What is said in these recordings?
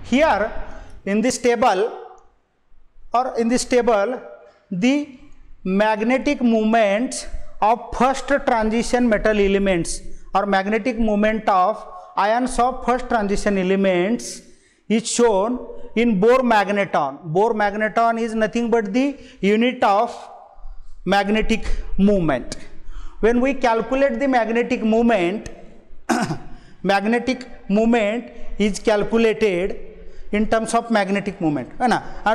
Here in this table the magnetic movements of first transition metal elements or magnetic movement of ions of first transition elements is shown in Bohr magneton. Bohr magneton is nothing but the unit of magnetic movement. When we calculate the magnetic movement, magnetic movement is calculated in terms of magnetic moment, and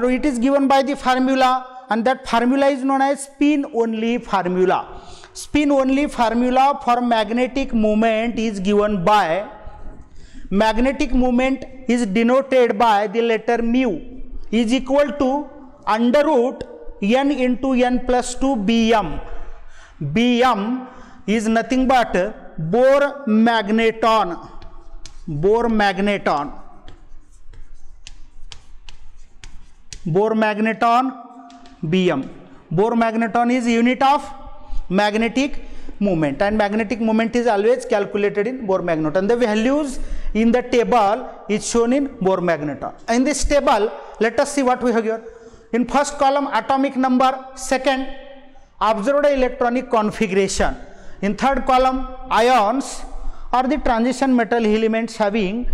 it is given by the formula, and that formula is known as spin only formula. Spin only formula for magnetic moment is given by, magnetic moment is denoted by the letter mu is equal to under root n into n plus 2 bm. Bm is nothing but Bohr magneton. Bohr magneton. Bohr magneton Bm. Bohr magneton is unit of magnetic moment, and magnetic moment is always calculated in Bohr magneton. The values in the table is shown in Bohr magneton. In this table, let us see what we have here. In first column, atomic number. Second, observed electronic configuration. In third column, ions or the transition metal elements having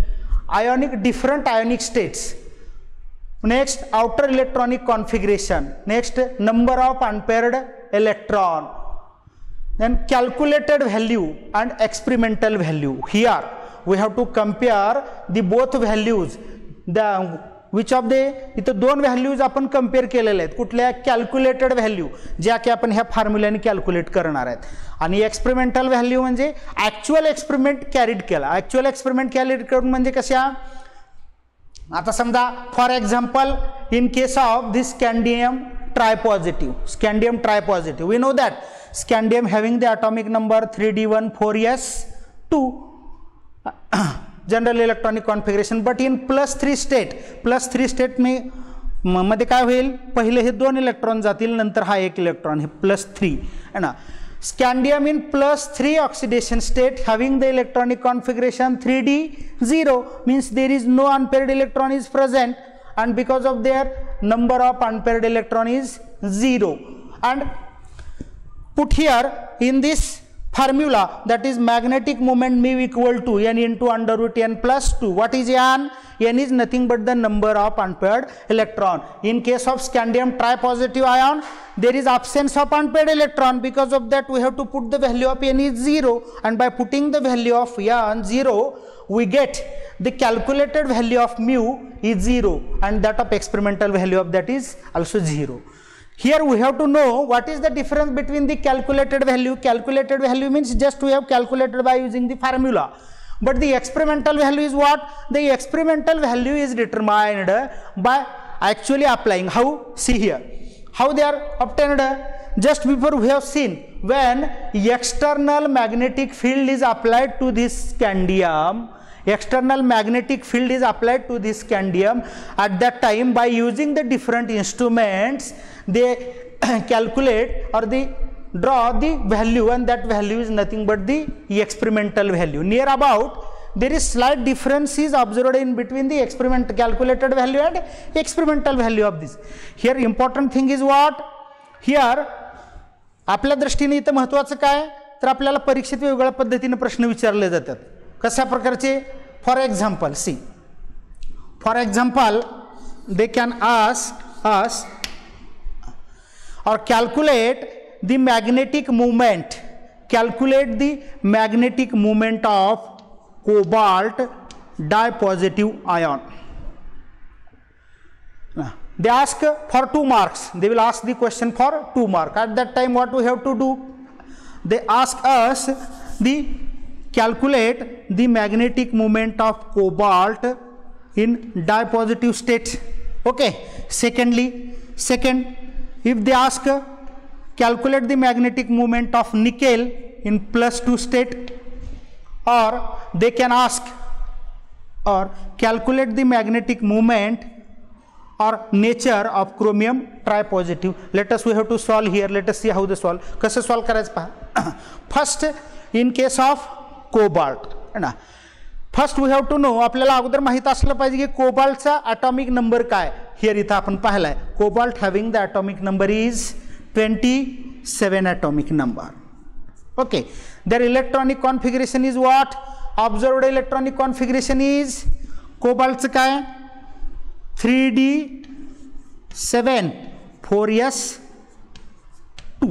different ionic states. Next, outer electronic configuration. Next, number of unpaired electron. Then calculated value and experimental value. Here we have to compare the both values. Which of the इथं दोन values आपण compare केलेले आहेत. कुठल्या? Calculated value, ज्या की आपण ह्या फॉर्म्युल्याने कॅल्क्युलेट करणार आहेत. आणि एक्सपेरिमेंटल व्हॅल्यू म्हणजे ॲक्च्युअल एक्सपेरिमेंट कॅरीड केला. ॲक्च्युअल एक्सपेरिमेंट कॅरीड करून म्हणजे कशा? आता समजा for example in case of this scandium tripositive, scandium tripositive, we know that scandium having the atomic number 3d14s2 general electronic configuration, but in +3 state में मध्ये काय होईल? पहिले हे 2 इलेक्ट्रॉन जातील, नंतर हा 1 इलेक्ट्रॉन, हे +3 है ना. Scandium in +3 oxidation state having the electronic configuration 3d0 means there is no unpaired electron is present, and because of their number of unpaired electron is 0. And put here in this formula, that is magnetic moment mu equal to n into under root n plus 2. What is n? N is nothing but the number of unpaired electron. In case of scandium tripositive ion, there is absence of unpaired electron. Because of that, we have to put the value of n is 0, and by putting the value of n 0, we get the calculated value of mu is 0, and that of experimental value of that is also 0. Here we have to know what is the difference between the calculated value. Calculated value means just we have calculated by using the formula. But the experimental value is what? The experimental value is determined by actually applying. How? See here. How they are obtained? Just before we have seen, when external magnetic field is applied to this scandium, external magnetic field is applied to this scandium, at that time by using the different instruments, they calculate or they draw the value, and that value is nothing but the experimental value. Near about there is slight difference is observed in between the experiment calculated value and experimental value of this. Here important thing is what? Here आपल्या दृष्टीने इथं महत्त्वाचं काय? तर आपल्याला परीक्षेत वेगवेगळ्या पद्धतीने प्रश्न विचारले जातात. कशा प्रकारचे? For example see, for example they can ask us or calculate the magnetic movement, calculate the magnetic movement of cobalt dipositive ion. They ask for 2 marks. They will ask the question for 2 marks. At that time what we have to do? They ask us the calculate the magnetic moment of cobalt in dipositive state. Okay. Second, if they ask calculate the magnetic moment of nickel in +2 state, or they can ask or calculate the magnetic moment or nature of chromium tripositive. Let us, we have to solve here. Let us see how they solve. कसं solve करायचं पहा. First in case of cobalt, है ना. First we have to know, आपल्याला अगोदर माहीत असलं पाहिजे की कोबाल्टचा ॲटॉमिक नंबर काय. हिअर इथं आपण पाहिलाय cobalt having the atomic number is 27 atomic number. Okay, their electronic configuration is what? Observed electronic configuration is कोबाल्टचं काय 3d7 4s2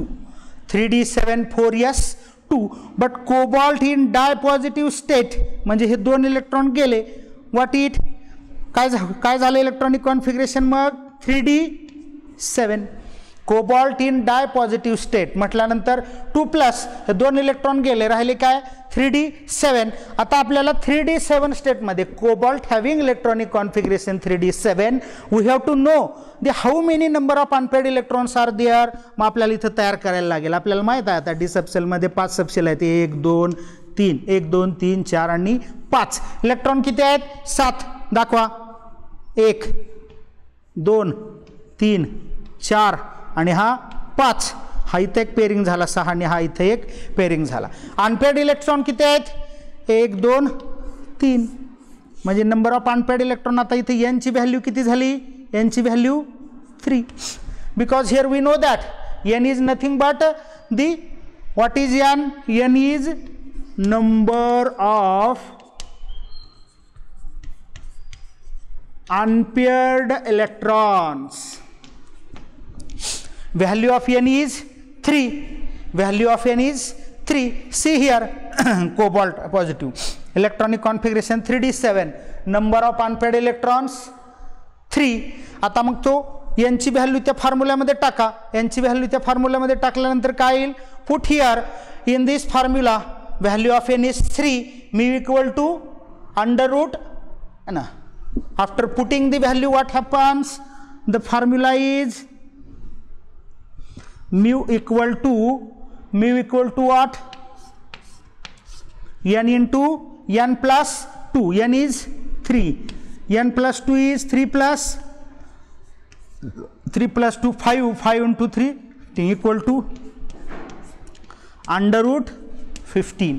3d7 4s2. But cobalt in di positive state म्हणजे हे दोन electron गेले, व्हॉट इट काय झालं electronic configuration मग 3d7. Cobalt in di positive state म्हटल्यानंतर 2+ हे दोन इलेक्ट्रॉन गेले, राहिले काय 3d7. आता आपल्याला 3d7 स्टेटमध्ये cobalt having electronic configuration 3d7 we have to know the how many number of unpaired electrons are there. मग आपल्याला इथं तयार करायला लागेल. आपल्याला माहीत आहे आता डी सबसेलमध्ये 5 सबसेल आहेत, 1 2 3 1 2 3 4 आणि 5. इलेक्ट्रॉन किती आहेत 7. दाखवा 1 2 3 4 आणि हा 5. हा इथं एक पेरिंग झाला 6 आणि हा इथं एक पेरिंग झाला. अनपेड इलेक्ट्रॉन किती आहेत 1 2 3 म्हणजे नंबर ऑफ अनपेड इलेक्ट्रॉन. आता इथे यांची व्हॅल्यू किती झाली, यांची value 3. Because here we know that n is nothing but the what is n. N is number of unpaired electrons. Value of n is 3. Value of n is 3. See here cobalt positive electronic configuration 3d7 number of unpaired electrons 3. आता मग तो n ची value त्या फॉर्म्युल्यामध्ये टाका. n ची value त्या फॉर्म्युल्यामध्ये टाकल्यानंतर काय येईल, put here in this formula value of n is 3 mu equal to under root ना. After putting the value what happens, the formula is mu equal to what? n into n plus 2. n is 3. n plus 2 is 3 plus 2 5. 5 into 3 equal to under root 15.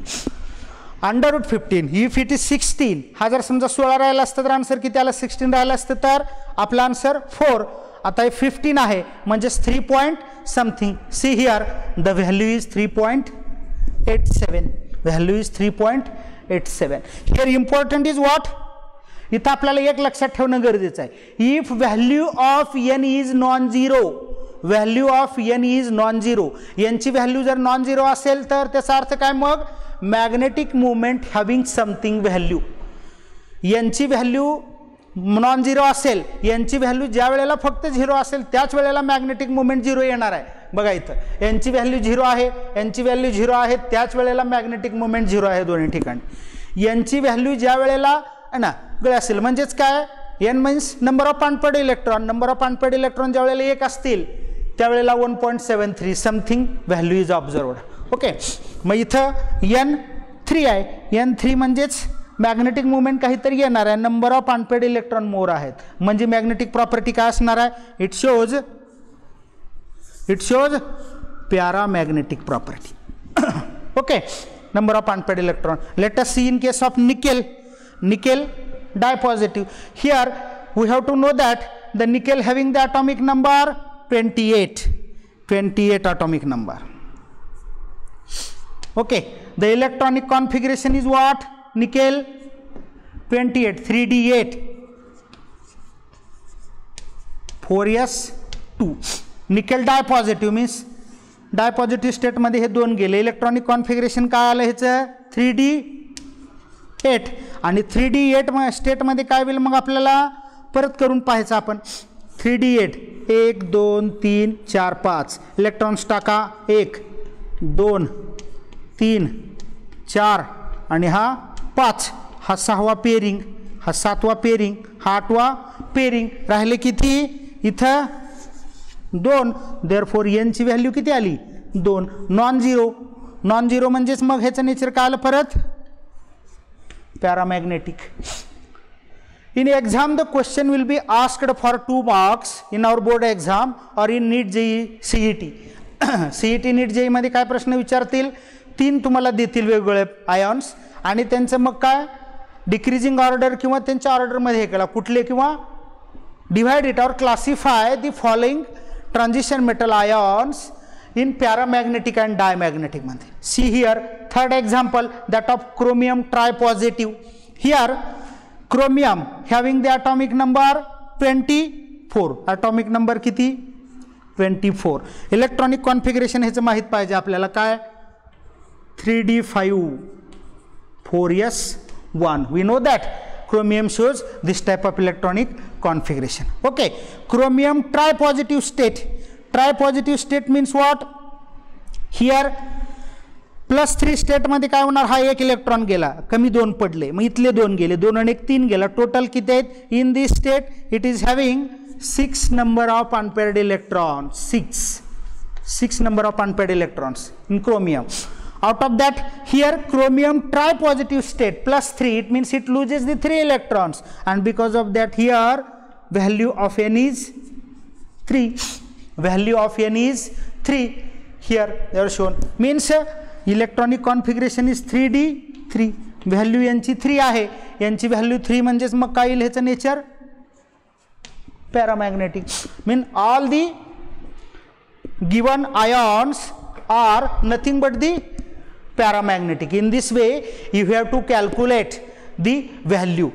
under root 15. if it is 16, हा जर समजा 16 राहिला असतं तर answer किती आला, 16 राहिला असतं तर आपला आन्सर 4. आता हे 15 आहे म्हणजेच 3 point something. See here the value is 3.87. Value is 3.87. Here important is what, इथं आपल्याला एक लक्षात ठेवणं गरजेचं आहे. If value of N is non zero, value of N is non zero, यांची व्हॅल्यू जर नॉन झिरो असेल तर त्याचा अर्थ काय मग magnetic movement having something value. यांची व्हॅल्यू नॉन झिरो असेल, यांची व्हॅल्यू ज्या वेळेला फक्त 0 असेल त्याच वेळेला मॅग्नेटिक मुवमेंट 0 येणार आहे. बघा इथं यांची व्हॅल्यू 0 आहे, यांची व्हॅल्यू 0 आहे, त्याच वेळेला मॅग्नेटिक मुवमेंट 0 आहे दोन्ही ठिकाणी. यांची व्हॅल्यू ज्या वेळेला ना गळे असेल म्हणजेच काय, N means number of unpaid electron. Number of unpaid electron ज्या वेळेला 1 असतील त्यावेळेला 1.73 something value is observed. Okay, मग इथं n3 आहे. n3 म्हणजेच मॅग्नेटिक मुवमेंट काहीतरी येणार आहे. Number of unpaid electron more आहेत म्हणजे मॅग्नेटिक प्रॉपर्टी काय असणार आहे, it shows paramagnetic property. Okay, number of unpaid electron. Let us see in case of nickel di positive. Here we have to know that the nickel having the atomic number 28 atomic number. Okay, the electronic configuration is what? Nickel 28, 3d8 4s2. Nickel di positive means di positive स्टेटमध्ये हे दोन गेले. Electronic configuration काय आलं ह्याचं 3d8 आणि 3d8 स्टेटमध्ये काय होईल मग आपल्याला परत करून पाहायचं आपण. 3d8 1 2 3 4 5 इलेक्ट्रॉन्स टाका 1 2 3 4 आणि हा 5. हा 6वा पेरिंग, हा 7वा पेरिंग, हा 8वा पेरिंग. राहिले किती इथं 2. देअरफॉर एन ची व्हॅल्यू किती आली 2. नॉन झिरो म्हणजेच मग ह्याचं नेचर काय आलं परत paramagnetic. In exam, the question will be asked for 2 marks in our board exam or in NEET JEE CET. CET NEET JEE मध्ये काय प्रश्न विचारतील 3 तुम्हाला देतील वेगवेगळे आयॉन्स आणि त्यांचं मग काय डिक्रीजिंग ऑर्डर किंवा त्यांच्या ऑर्डरमध्ये हे केला कुठले किंवा डिवाइड इट और classify the following transition metal ions in paramagnetic and diamagnetic मध्ये. See here third example that of chromium tripositive. Here chromium having the atomic number 24. atomic number किती 24. इलेक्ट्रॉनिक कॉन्फिगरेशन ह्याचं माहित पाहिजे आपल्याला काय 3d5 4s1. We know that chromium shows this type of electronic configuration. Okay, chromium tripositive state. Tripositive state means what? Here +3 state मध्ये काय होणार हा एक इलेक्ट्रॉन गेला कमी 2 पडले मग इथले 2 गेले 2 आणि 1 3 गेला टोटल किती आहेत in this state it is having 6 number of unpaired electrons 6 number of unpaired electrons in chromium. Out of that here chromium tripositive state +3 it means it loses the 3 electrons and because of that here value of n is 3. Value of n is 3 here they are shown means electronic configuration is 3d3 value यांची 3 आहे यांची value 3 म्हणजेच मग काय येईल ह्याचं nature paramagnetic mean all the given ions are nothing but the paramagnetic. In this way you have to calculate the value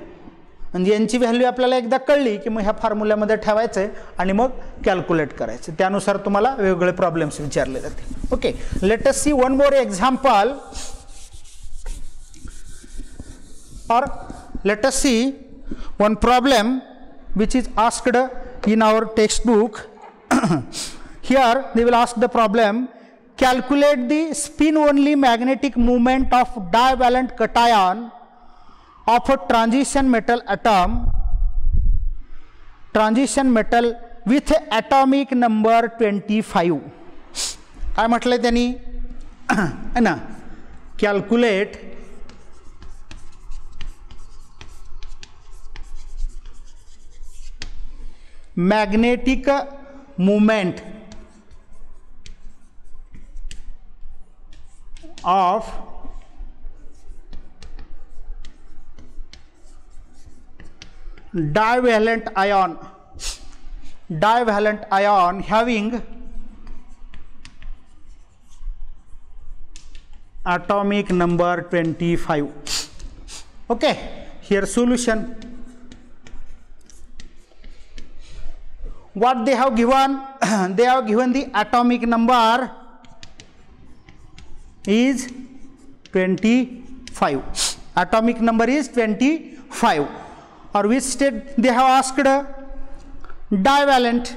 म्हणजे यांची value आपल्याला एकदा कळली की मग ह्या फॉर्म्युल्यामध्ये ठेवायचं आहे आणि मग कॅल्क्युलेट करायचं त्यानुसार तुम्हाला वेगवेगळे प्रॉब्लेम्स विचारले जातील. Okay let us see one more example or let us see one problem which is asked in our textbook. Here they will ask the problem calculate the spin only magnetic moment of divalent cation of a transition metal atom with atomic number 25. काय म्हटलंय त्यांनी है ना calculate magnetic moment of divalent ion having atomic number 25. Okay, here solution. What they have given? They have given the atomic number is 25. Atomic number is 25. Or which state they have asked? Divalent.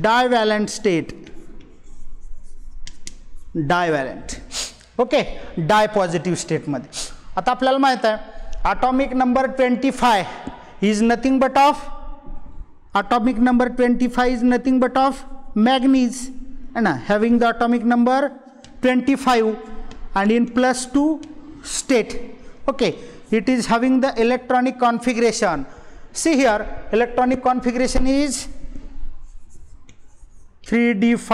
Divalent state. Divalent. Okay, dipositive state मध्ये. आता आपल्याला माहित आहे atomic number 25 is nothing but of atomic number 25 is nothing but of manganese having the atomic number 25 and in +2 state. Okay, it is having the electronic configuration. See here electronic configuration is 3d5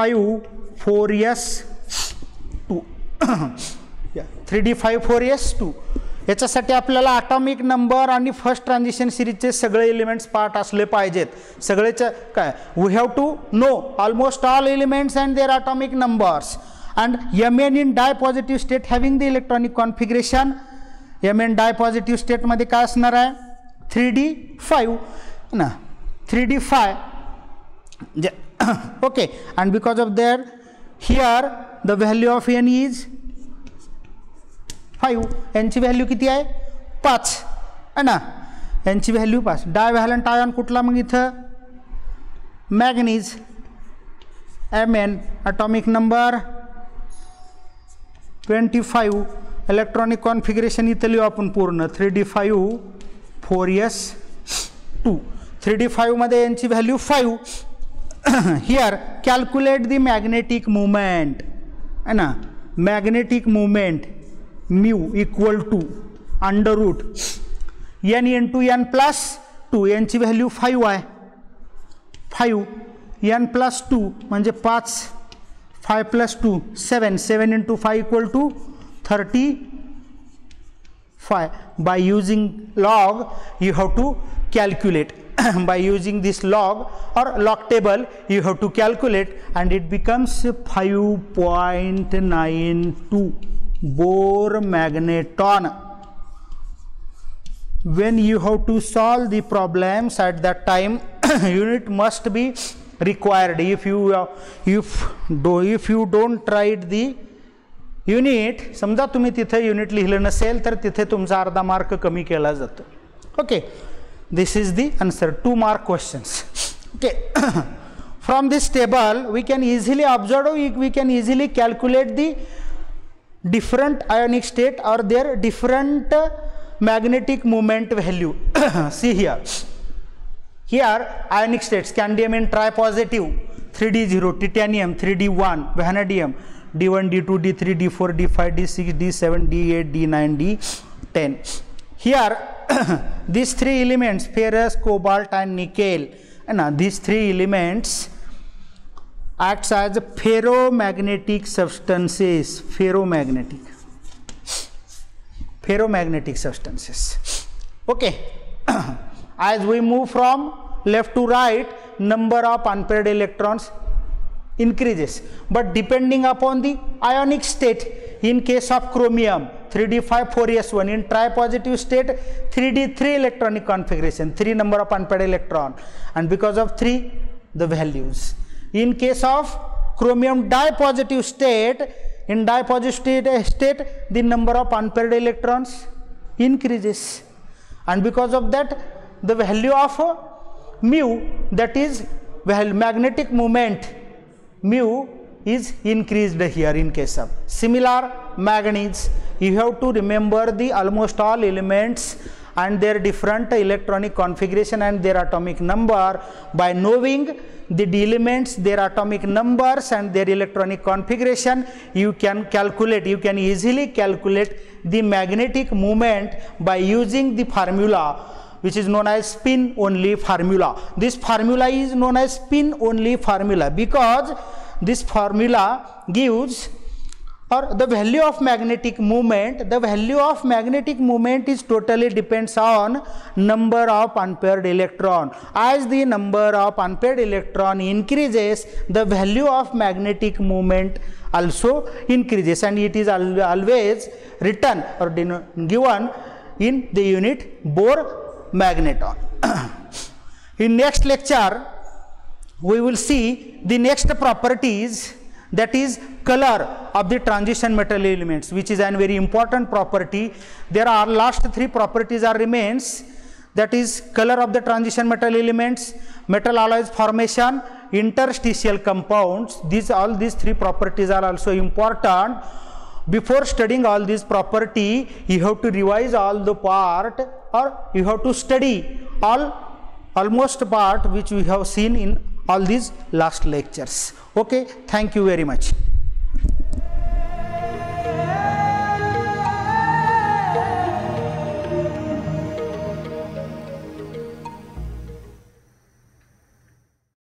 4s2. yeah, 3d5 4s2. याच्यासाठी आपल्याला atomic number आणि first transition सिरीजचे सगळे elements part असले पाहिजेत सगळेच काय we have to know almost all elements and their atomic numbers and Mn in dipositive state having the electronic configuration. Mn dipositive state मध्ये काय असणार आहे 3d5 ना 3d5 okay and because of that here the value of n is 5. यांची value किती आहे 5 आहे ना यांची व्हॅल्यू 5. डायव्हॅलंट आयन कुठला मग इथं manganese Mn atomic number 25. Electronic configuration इथं लिहू आपण पूर्ण 3d5 4s2. 3d5 मध्ये यांची value 5. Here calculate the magnetic movement है ना magnetic movement mu equal to under root n into n plus 2. यांची व्हॅल्यू 5 आहे 5 n प्लस 2 म्हणजे 5 5 plus 2 7 7 into 5 equal to 34. phi. By using log, you have to calculate. By using this log or log table, you have to calculate, and it becomes 5.92 Bohr magneton. When you have to solve the problems at that time, unit must be required. If you don't write the unit, समजा तुम्ही तिथे unit लिहिलं नसेल तर तिथे तुमचा अर्धा mark कमी केला जातो. Okay, this is the answer. 2 mark questions. Okay. From this table we can easily observe, we can easily calculate the different ionic state or their different magnetic moment value. See here ionic states: scandium in tripositive 3d0, titanium 3d1, vanadium d1, d2, d3, d4, d5, d6, d7, d8, d9, d10. Here these 3 elements, ferrous, cobalt and nickel, and these 3 elements acts as ferromagnetic substances. Ferromagnetic substances. Okay. As we move from left to right, number of unpaired electrons increases, but depending upon the ionic state. In case of chromium 3d5 4s1, in tripositive state 3d3 electronic configuration, 3 number of unpaired electron, and because of 3 the values. In case of chromium dipositive state, in dipositive state the number of unpaired electrons increases, and because of that the value of mu, that is magnetic moment mu, is increased here. In case of similar manganese, you have to remember the almost all elements and their different electronic configuration and their atomic number. By knowing the elements, their atomic numbers and their electronic configuration, you can easily calculate the magnetic moment by using the formula which is known as spin only formula. This formula is known as spin only formula because this formula gives, or the value of magnetic moment, is totally depends on number of unpaired electron. As the number of unpaired electron increases, the value of magnetic moment also increases, and it is always written or given in the unit Bohr magneton. In next lecture we will see the next properties, that is color of the transition metal elements, which is a very important property. There are last 3 properties are remains, that is color of the transition metal elements, metal alloys formation, interstitial compounds. All these 3 properties are also important. Before studying all these property, you have to revise all the part, or you have to study almost part which we have seen in all these last lectures. Okay, thank you very much.